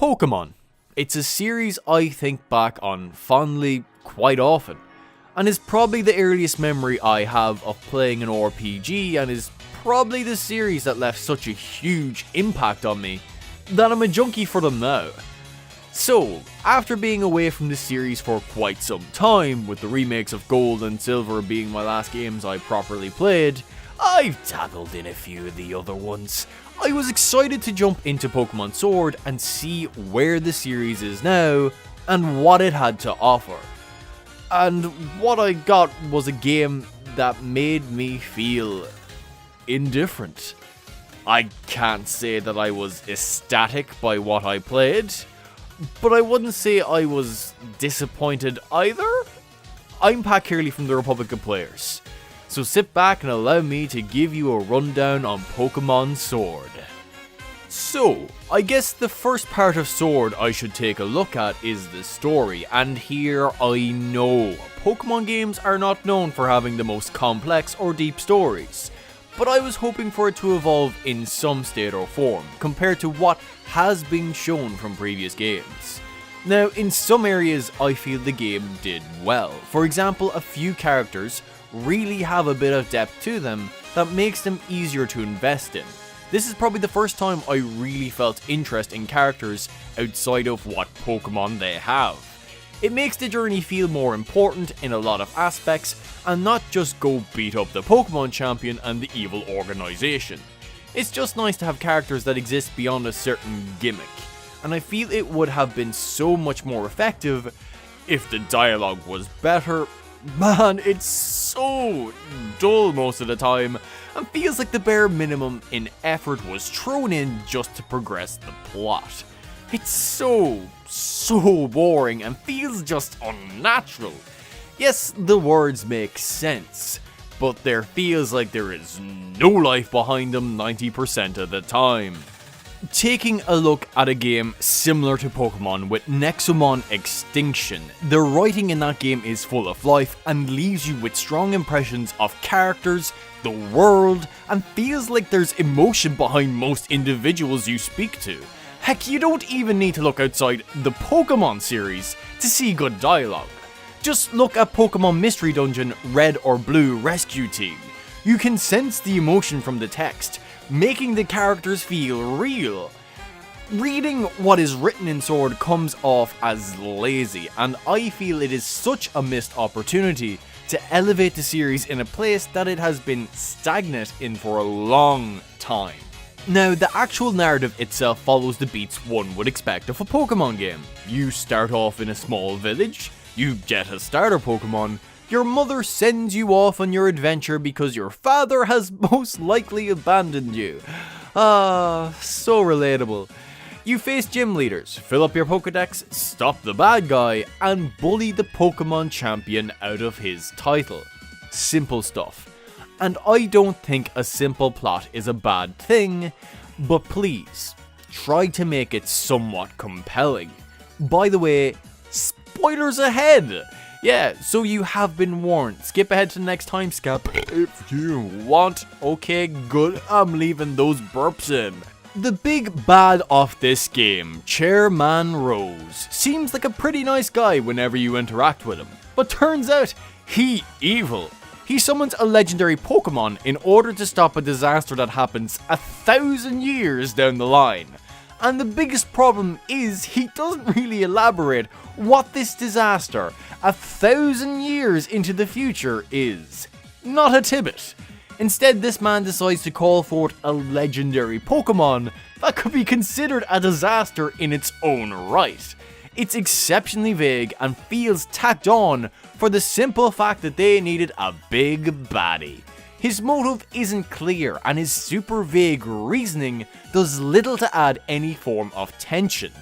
Pokémon. It's a series I think back on fondly quite often, and is probably the earliest memory I have of playing an RPG, and is probably the series that left such a huge impact on me that I'm a junkie for them now. So, after being away from the series for quite some time, with the remakes of Gold and Silver being my last games I properly played, I've dabbled in a few of the other ones. I was excited to jump into Pokémon Sword and see where the series is now and what it had to offer. And what I got was a game that made me feel indifferent. I can't say that I was ecstatic by what I played, but I wouldn't say I was disappointed either. I'm Pat Kearley from the Republic of Players, so sit back and allow me to give you a rundown on Pokémon Sword. So, I guess the first part of Sword I should take a look at is the story, and here I know Pokémon games are not known for having the most complex or deep stories, but I was hoping for it to evolve in some state or form, compared to what has been shown from previous games. Now, in some areas I feel the game did well. For example, a few characters really have a bit of depth to them that makes them easier to invest in. This is probably the first time I really felt interest in characters outside of what Pokemon they have. It makes the journey feel more important in a lot of aspects, and not just go beat up the Pokemon champion and the evil organization. It's just nice to have characters that exist beyond a certain gimmick, and I feel it would have been so much more effective if the dialogue was better. Man, it's so dull most of the time, and feels like the bare minimum in effort was thrown in just to progress the plot. It's so boring and feels just unnatural. Yes, the words make sense, but there feels like there is no life behind them 90% of the time. Taking a look at a game similar to Pokemon with Nexomon Extinction, the writing in that game is full of life and leaves you with strong impressions of characters, the world, and feels like there's emotion behind most individuals you speak to. Heck, you don't even need to look outside the Pokémon series to see good dialogue. Just look at Pokémon Mystery Dungeon Red or Blue Rescue Team. You can sense the emotion from the text, making the characters feel real. Reading what is written in Sword comes off as lazy, and I feel it is such a missed opportunity to elevate the series in a place that it has been stagnant in for a long time. Now, the actual narrative itself follows the beats one would expect of a Pokemon game. You start off in a small village, you get a starter Pokemon, your mother sends you off on your adventure because your father has most likely abandoned you. Ah, so relatable. You face gym leaders, fill up your Pokedex, stop the bad guy, and bully the Pokemon champion out of his title. Simple stuff. And I don't think a simple plot is a bad thing, but please, try to make it somewhat compelling. By the way, spoilers ahead! Yeah, so you have been warned. Skip ahead to the next time skip if you want. Okay, good, I'm leaving those burps in. The big bad of this game, Chairman Rose, seems like a pretty nice guy whenever you interact with him, but turns out he evil. He summons a legendary Pokemon in order to stop a disaster that happens 1,000 years down the line. And the biggest problem is he doesn't really elaborate what this disaster 1,000 years into the future is. Not a tidbit. Instead, this man decides to call forth a legendary Pokemon that could be considered a disaster in its own right. It's exceptionally vague and feels tacked on for the simple fact that they needed a big baddie. His motive isn't clear, and his super vague reasoning does little to add any form of tension.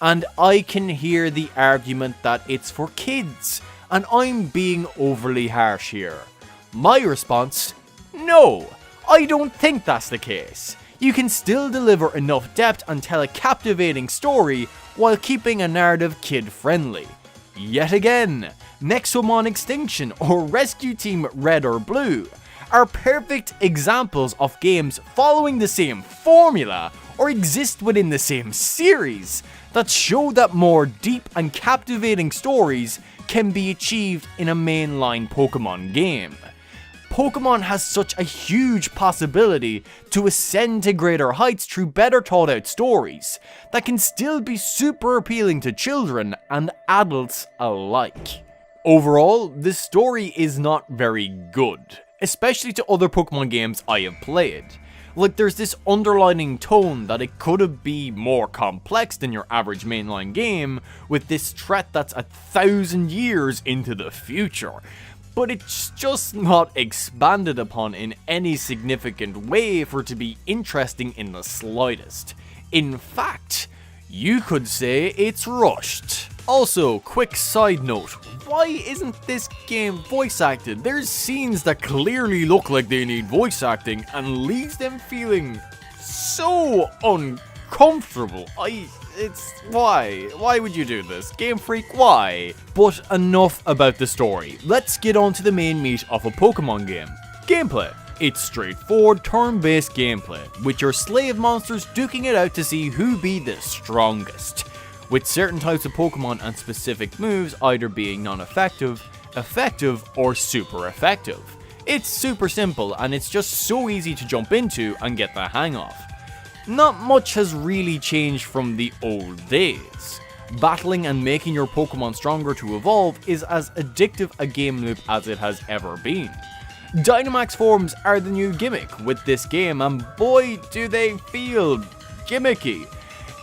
And I can hear the argument that it's for kids, and I'm being overly harsh here. My response: no, I don't think that's the case. You can still deliver enough depth and tell a captivating story while keeping a narrative kid-friendly. Yet again, Nexomon Extinction or Rescue Team Red or Blue are perfect examples of games following the same formula or exist within the same series, that show that more deep and captivating stories can be achieved in a mainline Pokemon game. Pokemon has such a huge possibility to ascend to greater heights through better thought out stories that can still be super appealing to children and adults alike. Overall, this story is not very good, especially to other Pokemon games I have played. Like, there's this underlining tone that it could be more complex than your average mainline game, with this threat that's 1,000 years into the future. But it's just not expanded upon in any significant way for it to be interesting in the slightest. In fact, you could say it's rushed. Also, quick side note, why isn't this game voice acted? There's scenes that clearly look like they need voice acting and leaves them feeling so uncomfortable. Why would you do this? Game Freak, why? But enough about the story. Let's get on to the main meat of a Pokemon game. Gameplay. It's straightforward turn-based gameplay, with your slave monsters duking it out to see who be the strongest, with certain types of Pokemon and specific moves either being non-effective, effective, or super effective. It's super simple and it's just so easy to jump into and get the hang of. Not much has really changed from the old days. Battling and making your Pokemon stronger to evolve is as addictive a game loop as it has ever been. Dynamax forms are the new gimmick with this game, and boy do they feel gimmicky.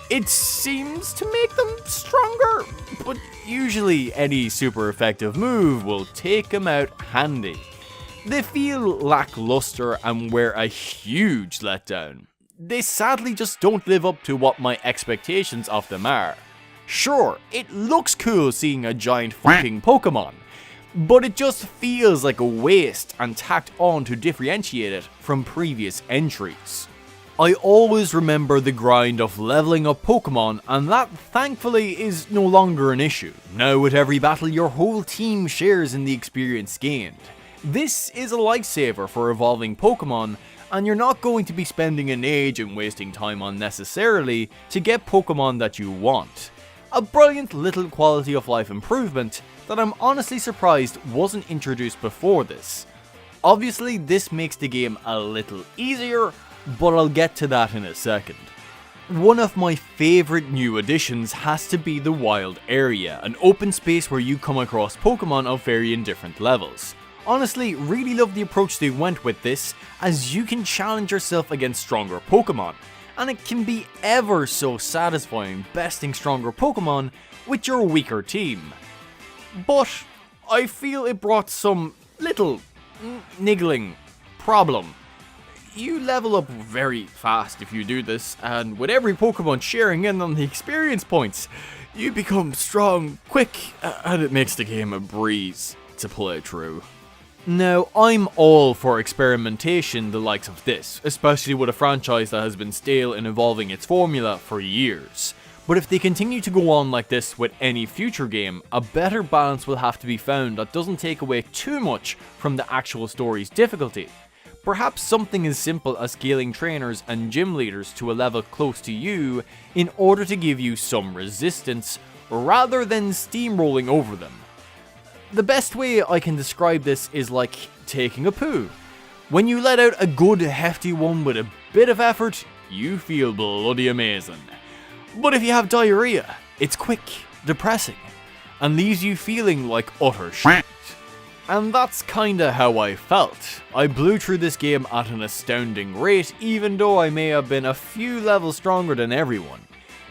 It seems to make them stronger, but usually any super effective move will take them out handy. They feel lackluster and were a huge letdown. They sadly just don't live up to what my expectations of them are. Sure, it looks cool seeing a giant fucking Pokemon, but it just feels like a waste and tacked on to differentiate it from previous entries. I always remember the grind of leveling up Pokemon, and that thankfully is no longer an issue. Now with every battle your whole team shares in the experience gained. This is a lifesaver for evolving Pokemon, and you're not going to be spending an age and wasting time unnecessarily to get Pokemon that you want. A brilliant little quality of life improvement that I'm honestly surprised wasn't introduced before this. Obviously this makes the game a little easier, but I'll get to that in a second. One of my favourite new additions has to be the wild area, an open space where you come across Pokemon of varying different levels. Honestly, really love the approach they went with this, as you can challenge yourself against stronger Pokemon, and it can be ever so satisfying besting stronger Pokemon with your weaker team. But I feel it brought some little niggling problem. You level up very fast if you do this, and with every Pokemon sharing in on the experience points, you become strong quick, and it makes the game a breeze to play through. Now, I'm all for experimentation the likes of this, especially with a franchise that has been stale in evolving its formula for years. But if they continue to go on like this with any future game, a better balance will have to be found that doesn't take away too much from the actual story's difficulty. Perhaps something as simple as scaling trainers and gym leaders to a level close to you in order to give you some resistance, rather than steamrolling over them. The best way I can describe this is like taking a poo. When you let out a good hefty one with a bit of effort, you feel bloody amazing. But if you have diarrhea, it's quick, depressing, and leaves you feeling like utter shit. And that's kinda how I felt. I blew through this game at an astounding rate, even though I may have been a few levels stronger than everyone.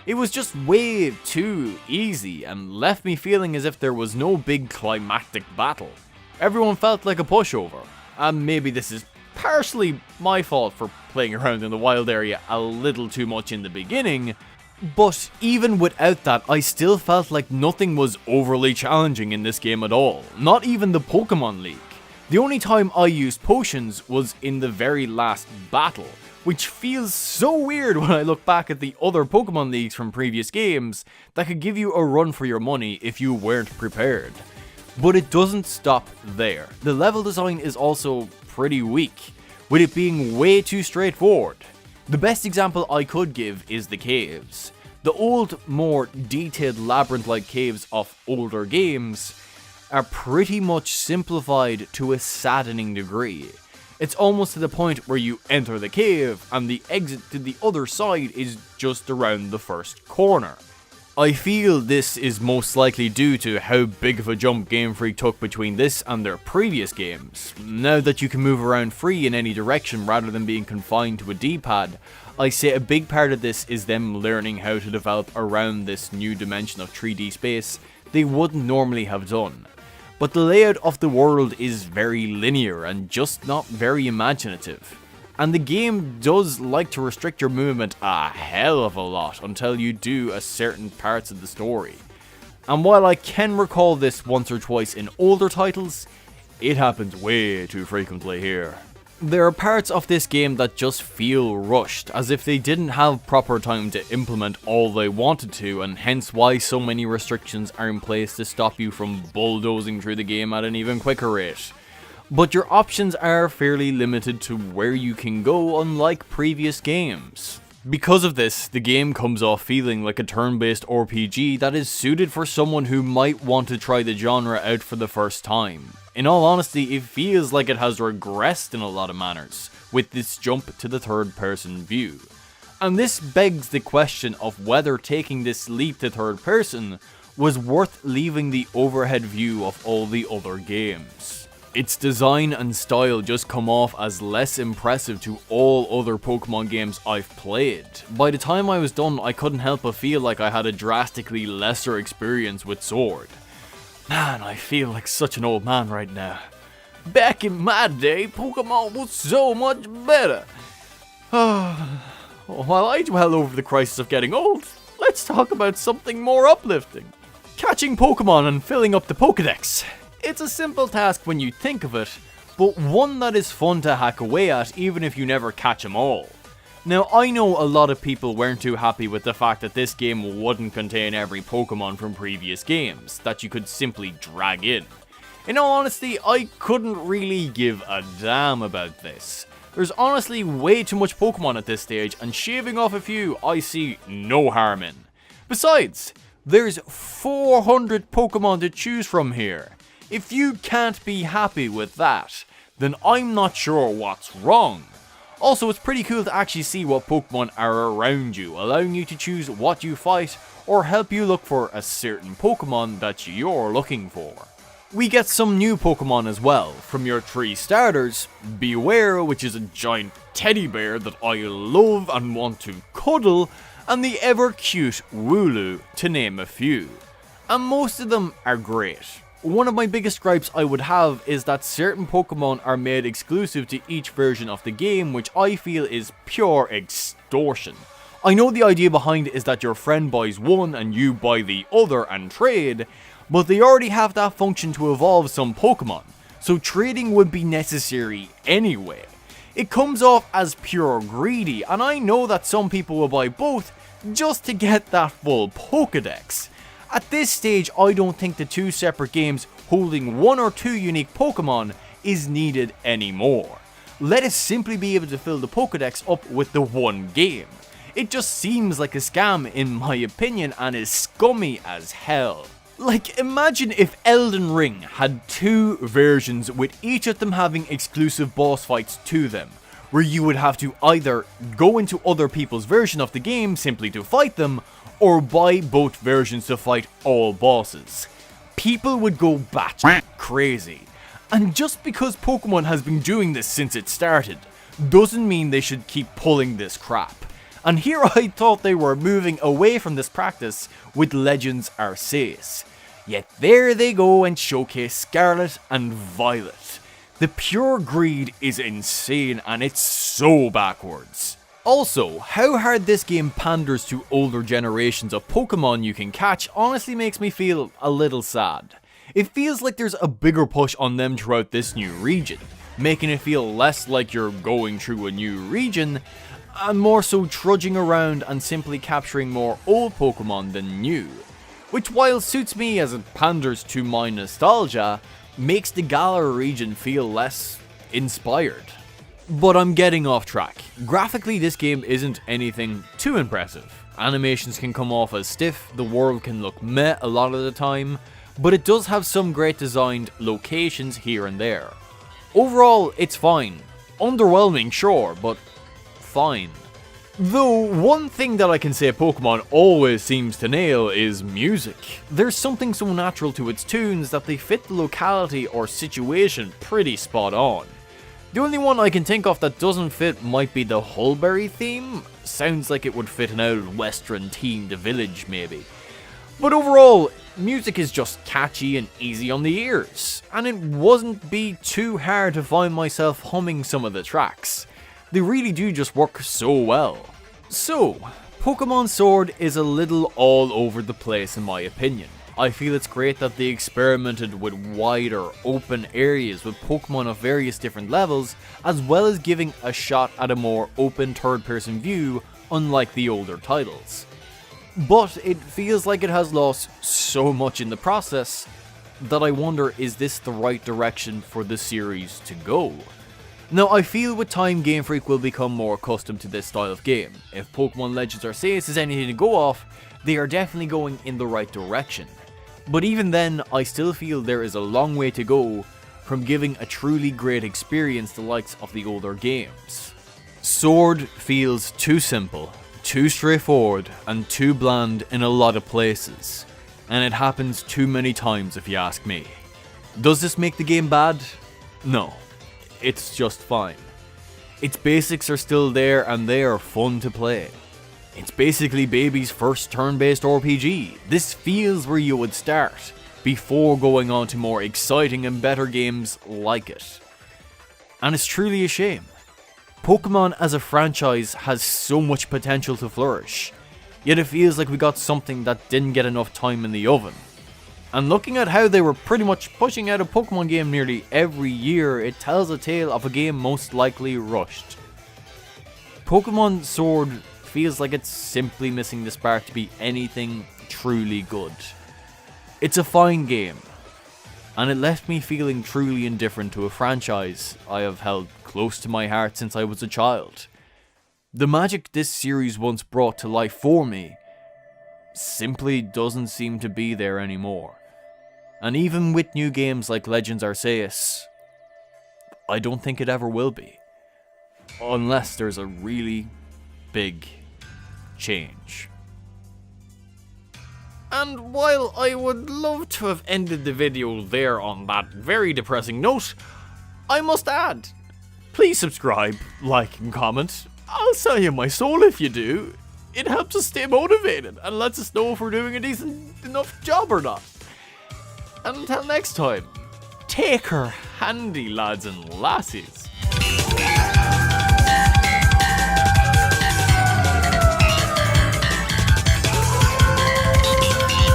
It was just way too easy and left me feeling as if there was no big climactic battle. Everyone felt like a pushover, and maybe this is partially my fault for playing around in the wild area a little too much in the beginning, but even without that, I still felt like nothing was overly challenging in this game at all, not even the Pokemon League. The only time I used potions was in the very last battle, which feels so weird when I look back at the other Pokemon Leagues from previous games that could give you a run for your money if you weren't prepared. But it doesn't stop there. The level design is also pretty weak, with it being way too straightforward. The best example I could give is the caves. The old, more detailed labyrinth-like caves of older games are pretty much simplified to a saddening degree. It's almost to the point where you enter the cave and the exit to the other side is just around the first corner. I feel this is most likely due to how big of a jump Game Freak took between this and their previous games. Now that you can move around free in any direction rather than being confined to a D-pad, I say a big part of this is them learning how to develop around this new dimension of 3D space they wouldn't normally have done. But the layout of the world is very linear and just not very imaginative. And the game does like to restrict your movement a hell of a lot until you do a certain parts of the story. And while I can recall this once or twice in older titles, it happens way too frequently here. There are parts of this game that just feel rushed, as if they didn't have proper time to implement all they wanted to, and hence why so many restrictions are in place to stop you from bulldozing through the game at an even quicker rate. But your options are fairly limited to where you can go, unlike previous games. Because of this, the game comes off feeling like a turn-based RPG that is suited for someone who might want to try the genre out for the first time. In all honesty, it feels like it has regressed in a lot of manners, with this jump to the third-person view. And this begs the question of whether taking this leap to third person was worth leaving the overhead view of all the other games. Its design and style just come off as less impressive to all other Pokemon games I've played. By the time I was done, I couldn't help but feel like I had a drastically lesser experience with Sword. Man, I feel like such an old man right now. Back in my day, Pokemon was so much better. While I dwell over the crisis of getting old, let's talk about something more uplifting. Catching Pokemon and filling up the Pokédex. It's a simple task when you think of it, but one that is fun to hack away at even if you never catch them all. Now, I know a lot of people weren't too happy with the fact that this game wouldn't contain every Pokemon from previous games that you could simply drag in. In all honesty, I couldn't really give a damn about this. There's honestly way too much Pokemon at this stage, and shaving off a few I see no harm in. Besides, there's 400 Pokemon to choose from here. If you can't be happy with that, then I'm not sure what's wrong. Also, it's pretty cool to actually see what Pokemon are around you, allowing you to choose what you fight or help you look for a certain Pokemon that you're looking for. We get some new Pokemon as well. From your 3 starters, Beware, which is a giant teddy bear that I love and want to cuddle, and the ever cute Wooloo, to name a few. And most of them are great. One of my biggest gripes I would have is that certain Pokemon are made exclusive to each version of the game, which I feel is pure extortion. I know the idea behind it is that your friend buys one and you buy the other and trade, but they already have that function to evolve some Pokemon, so trading would be necessary anyway. It comes off as pure greedy, and I know that some people will buy both just to get that full Pokédex. At this stage, I don't think the 2 separate games holding 1 or 2 unique Pokemon is needed anymore. Let us simply be able to fill the Pokédex up with the one game. It just seems like a scam in my opinion and is scummy as hell. Like, imagine if Elden Ring had 2 versions with each of them having exclusive boss fights to them, where you would have to either go into other people's version of the game simply to fight them, or buy both versions to fight all bosses. People would go batshit crazy. And just because Pokemon has been doing this since it started, doesn't mean they should keep pulling this crap. And here I thought they were moving away from this practice with Legends Arceus. Yet there they go and showcase Scarlet and Violet. The pure greed is insane and it's so backwards. Also, how hard this game panders to older generations of Pokemon you can catch honestly makes me feel a little sad. It feels like there's a bigger push on them throughout this new region, making it feel less like you're going through a new region, and more so trudging around and simply capturing more old Pokemon than new. Which, while suits me as it panders to my nostalgia, makes the Galar region feel less inspired. But I'm getting off track. Graphically, this game isn't anything too impressive. Animations can come off as stiff, the world can look meh a lot of the time, but it does have some great designed locations here and there. Overall, it's fine. Underwhelming, sure, but fine. Though, one thing that I can say Pokémon always seems to nail is music. There's something so natural to its tunes that they fit the locality or situation pretty spot on. The only one I can think of that doesn't fit might be the Hulberry theme. Sounds like it would fit an old western themed village maybe. But overall, music is just catchy and easy on the ears, and it wouldn't be too hard to find myself humming some of the tracks. They really do just work so well. So, Pokémon Sword is a little all over the place in my opinion. I feel it's great that they experimented with wider, open areas with Pokémon of various different levels, as well as giving a shot at a more open third-person view, unlike the older titles. But it feels like it has lost so much in the process that I wonder, is this the right direction for the series to go? Now, I feel with time Game Freak will become more accustomed to this style of game. If Pokémon Legends Arceus is anything to go off, they are definitely going in the right direction. But even then, I still feel there is a long way to go from giving a truly great experience the likes of the older games. Sword feels too simple, too straightforward, and too bland in a lot of places. And it happens too many times if you ask me. Does this make the game bad? No. It's just fine. Its basics are still there and they are fun to play. It's basically baby's first turn-based RPG. This feels where you would start, before going on to more exciting and better games like it. And it's truly a shame. Pokémon as a franchise has so much potential to flourish, yet it feels like we got something that didn't get enough time in the oven. And looking at how they were pretty much pushing out a Pokémon game nearly every year, it tells a tale of a game most likely rushed. Pokémon Sword feels like it's simply missing the spark to be anything truly good. It's a fine game, and it left me feeling truly indifferent to a franchise I have held close to my heart since I was a child. The magic this series once brought to life for me simply doesn't seem to be there anymore. And even with new games like Legends Arceus, I don't think it ever will be. Unless there's a really big change. And while I would love to have ended the video there on that very depressing note, I must add, please subscribe, like and comment. I'll sell you my soul if you do. It helps us stay motivated and lets us know if we're doing a decent enough job or not. And until next time, take her handy lads and lassies.